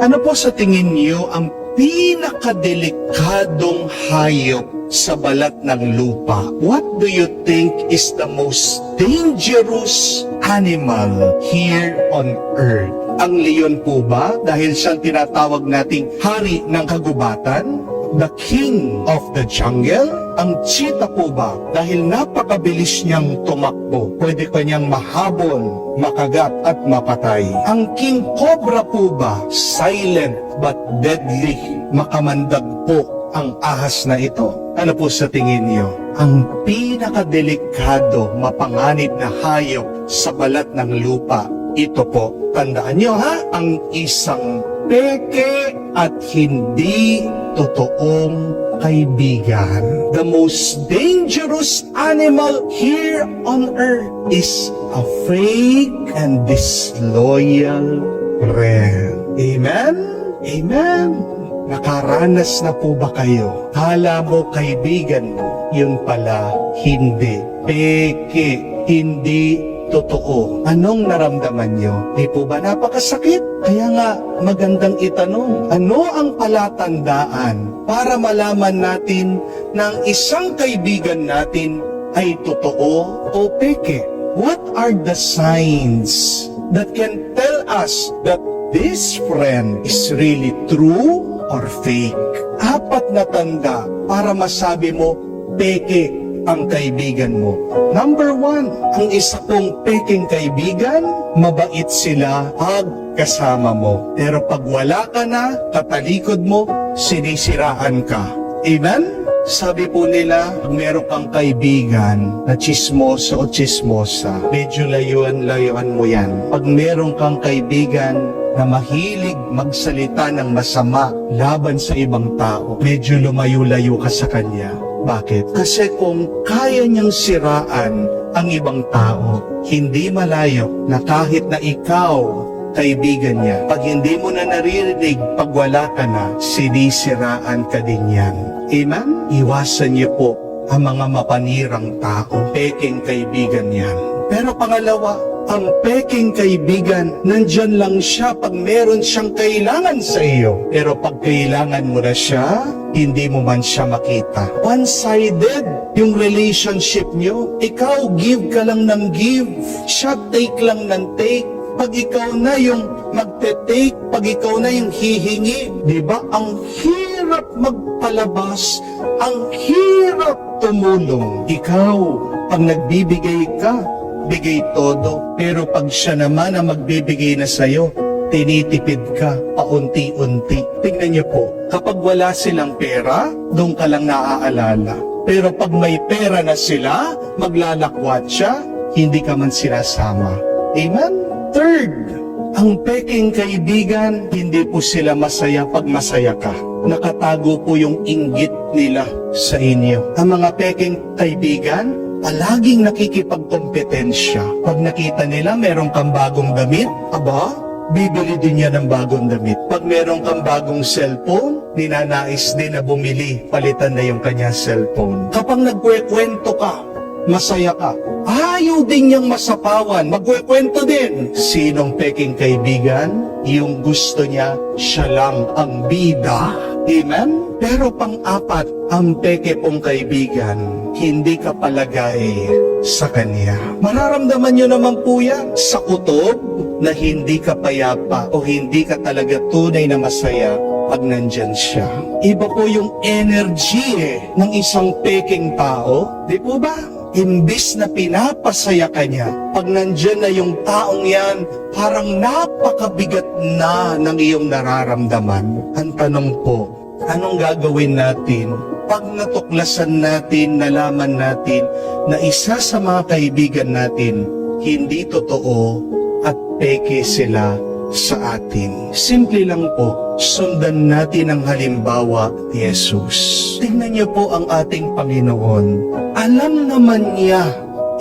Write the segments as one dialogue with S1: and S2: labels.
S1: Ano po sa tingin niyo ang pinakadelikadong hayop sa balat ng lupa? What do you think is the most dangerous animal here on earth? Ang leon po ba? Dahil siyang tinatawag nating hari ng kagubatan? The king of the jungle? Ang cheetah po ba? Dahil napakabilis niyang tumakbo, pwede pa niyang mahabol, makagat at mapatay. Ang king cobra po ba? Silent but deadly. Makamandag po ang ahas na ito. Ano po sa tingin niyo? Ang pinakadelikado, mapanganib na hayop sa balat ng lupa, ito po. Tandaan niyo ha, ang isang peke at hindi totoong kaibigan. The most dangerous animal here on earth is a fake and disloyal friend. Amen? Amen? Nakaranas na po ba kayo? Kala mo kaibigan mo, yun pala hindi. Peke, hindi totoo. Anong naramdaman nyo? Di po ba napakasakit? Kaya nga, magandang itanong, ano ang palatandaan para malaman natin na ang isang kaibigan natin ay totoo o peke? What are the signs that can tell us that this friend is really true or fake? 4 na tanda para masabi mo, peke ang kaibigan mo. Number 1, ang isa pong peking kaibigan, mabait sila pag kasama mo. Pero pag wala ka na, tatalikod mo, sinisiraan ka. Amen? Sabi po nila, pag meron kang kaibigan na chismoso o chismosa, medyo layuan mo yan. Pag meron kang kaibigan na mahilig magsalita ng masama laban sa ibang tao, medyo lumayo-layo ka sa kanya. Bakit? Kasi kung kaya niyang siraan ang ibang tao, hindi malayo na kahit na ikaw, kaibigan niya, pag hindi mo na naririnig, pag wala ka na, sinisiraan ka din yan. Amen? Iwasan niyo po ang mga mapanirang tao. Peking kaibigan yan. Pero pangalawa, ang peking kaibigan, nandyan lang siya pag meron siyang kailangan sa iyo. Pero pag kailangan mo na siya, hindi mo man siya makita. One-sided yung relationship nyo. Ikaw, give ka lang ng give. Siya, take lang ng take. Pag ikaw na yung magte-take, pag ikaw na yung hihingi, di ba? Ang hirap magpalabas, ang hirap tumulong. Ikaw, pag nagbibigay ka, bigay todo. Pero pag siya naman ang magbibigay na sa'yo, tinitipid ka paunti-unti. Tingnan niyo po, kapag wala silang pera, doon ka lang naaalala. Pero pag may pera na sila, maglalakwat siya, hindi ka man sinasama. Amen? Third, ang peking kaibigan, hindi po sila masaya pag masaya ka. Nakatago po yung inggit nila sa inyo. Ang mga peking kaibigan, palaging nakikipagkompetensya. Pag nakita nila meron kang bagong damit, aba, bibili din niya ng bagong damit. Pag meron kang bagong cellphone, ninanais din na bumili, palitan na yung kanya cellphone. Kapag nagkwekwento ka, masaya ka, ayaw din niyang masapawan, magkwekwento din. Sinong peking kaibigan? Yung gusto niya, siya lang ang bida. Amen? Pero pang-4, ang peke pong kaibigan, hindi ka palagay sa kanya. Mararamdaman niyo naman po yan sa kutob na hindi ka payapa o hindi ka talaga tunay na masaya pag nandyan siya. Iba po yung energy ng isang peking tao. Di po ba? Imbis na pinapasaya ka niya, pag nandyan na yung taong yan, parang napakabigat na ng iyong nararamdaman. Ang tanong po, anong gagawin natin pag natuklasan natin, nalaman natin na isa sa mga kaibigan natin, hindi totoo at peke sila sa atin? Simple lang po, sundan natin ang halimbawa ni Jesus. Tingnan niyo po ang ating Panginoon. Alam naman niya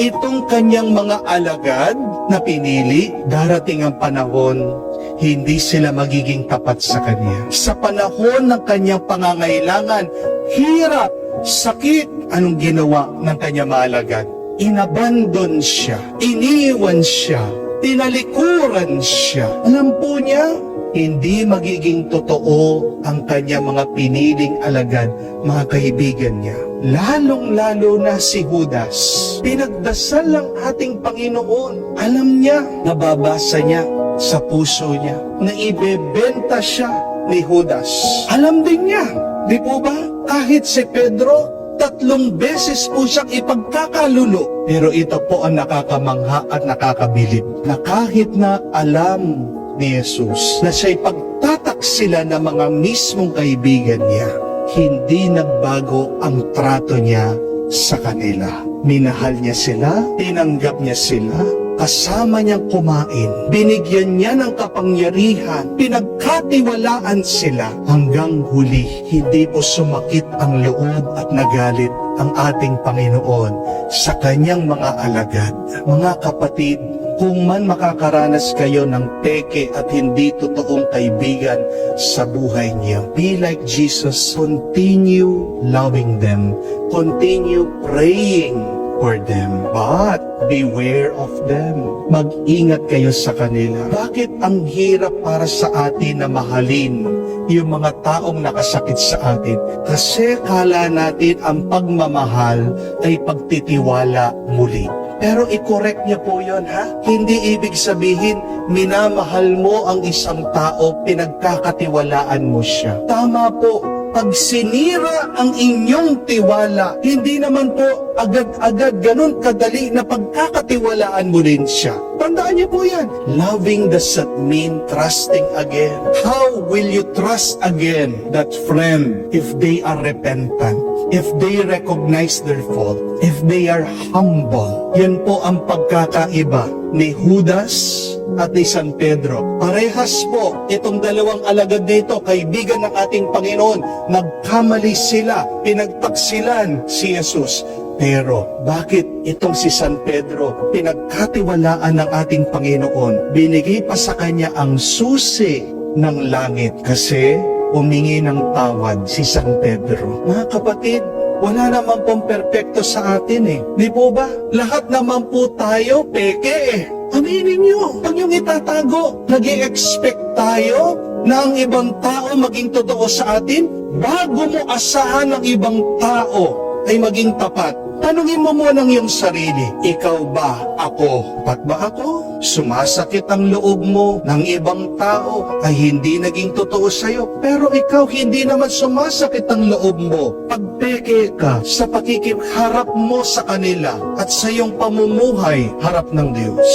S1: itong kanyang mga alagad na pinili, darating ang panahon, hindi sila magiging tapat sa kanya. Sa panahon ng kanyang pangangailangan, hirap, sakit, anong ginawa ng kanyang mga alagad? Inabandon siya, iniwan siya, tinalikuran siya. Alam po niya, hindi magiging totoo ang kanyang mga piniling alagad, mga kaibigan niya. Lalong-lalo na si Judas. Pinagdasal ng ating Panginoon. Alam niya, nababasa niya sa puso niya, na ibebenta siya ni Judas. Alam din niya, di po ba? Kahit si Pedro, 3 beses po siyang ipagkakalulo. Pero ito po ang nakakamangha at nakakabilib, na kahit na alam ni Jesus na siya'y pagtataksila ng mga mismong kaibigan niya, hindi nagbago ang trato niya sa kanila. Minahal niya sila, tinanggap niya sila, kasama niyang kumain, binigyan niya ng kapangyarihan, pinagkatiwalaan sila hanggang huli. Hindi po sumakit ang loob at nagalit ang ating Panginoon sa kanyang mga alagad. Mga kapatid, kung man makakaranas kayo ng peke at hindi totoong kaibigan sa buhay niyo, be like Jesus. Continue loving them. Continue praying for them. But beware of them. Mag-ingat kayo sa kanila. Bakit ang hirap para sa atin na mahalin yung mga taong nakasakit sa atin? Kasi kala natin ang pagmamahal ay pagtitiwala muli. Pero i-correct niya po yun, ha? Hindi ibig sabihin, minamahal mo ang isang tao, pinagkakatiwalaan mo siya. Tama po, pag sinira ang inyong tiwala, hindi naman po agad-agad ganun kadali na pagkakatiwalaan mo rin siya. Tandaan niyo po yan. Loving does not mean trusting again. How will you trust again that friend if they are repentant? If they recognize their fault? If they are humble? Yan po ang pagkakaiba ni Judas at ni San Pedro. Parehas po, itong dalawang alagad dito, kaibigan ng ating Panginoon, nagkamali sila, pinagtaksilan si Jesus. Pero bakit itong si San Pedro, pinagkatiwalaan ng ating Panginoon, binigay pa sa kanya ang susi ng langit kasi humingi ng tawad si San Pedro. Mga kapatid, wala naman pong perpekto sa atin eh. Di po ba? Lahat naman po tayo peke eh. Aminin nyo, pag yung itatago, nag-i-expect tayo na ang ibang tao maging totoo sa atin bago mo asahan ng ibang tao ay maging tapat. Tanungin mo muna ang iyong sarili, ikaw ba ako? Tapat ba ako? Sumasakit ang loob mo ng ibang tao ay hindi naging totoo sa'yo, pero ikaw hindi naman sumasakit ang loob mo. Pagpeke ka sa pakikiharap mo sa kanila at sa iyong pamumuhay harap ng Diyos.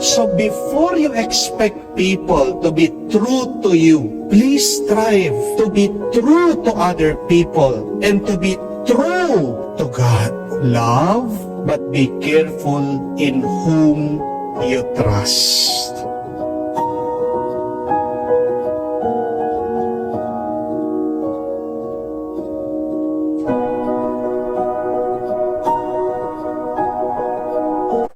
S1: So before you expect people to be true to you, please strive to be true to other people and to be true to God. Love, but be careful in whom you trust.